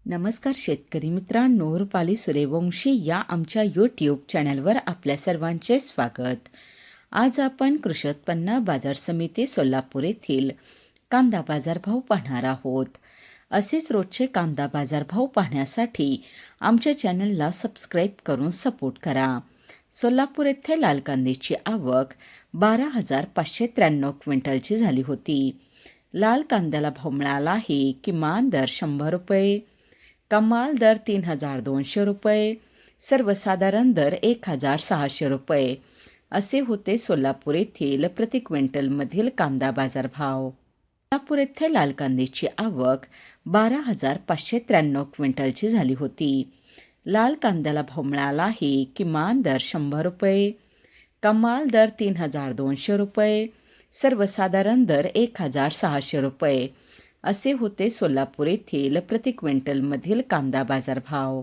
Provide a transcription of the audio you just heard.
नमस्कार शेतकरी मित्रांनो, रुपाली सूर्यवंशी या आमच्या यूट्यूब चॅनलवर आपल्या सर्वांचे स्वागत. आज आपण कृषी उत्पन्न बाजार समिती सोलापूर येथील कांदा बाजारभाव पाहणार आहोत. असेच रोजचे कांदा बाजारभाव पाहण्यासाठी आमच्या चॅनलला सबस्क्राईब करून सपोर्ट करा. सोलापूर येथे लाल कांद्याची आवक 12,593 क्विंटलची झाली होती. लाल कांद्याला भाव मिळाला आहे. किमान दर 100 रुपये, कमाल दर 3,200 रुपये, सर्वसाधारण दर 1,600 रुपये असे होते सोलापूर येथील प्रति क्विंटलमधील कांदा बाजारभाव. सोलापूर येथे लाल कांद्याची आवक 12,593 क्विंटलची झाली होती. लाल कांद्याला भाव मिळाला आहे. किमान दर 100 रुपये, कमाल दर 3,200 रुपये, सर्वसाधारण दर 1,600 रुपये असे होते सोलापूर येथील प्रति क्विंटलमधील कांदा बाजारभाव.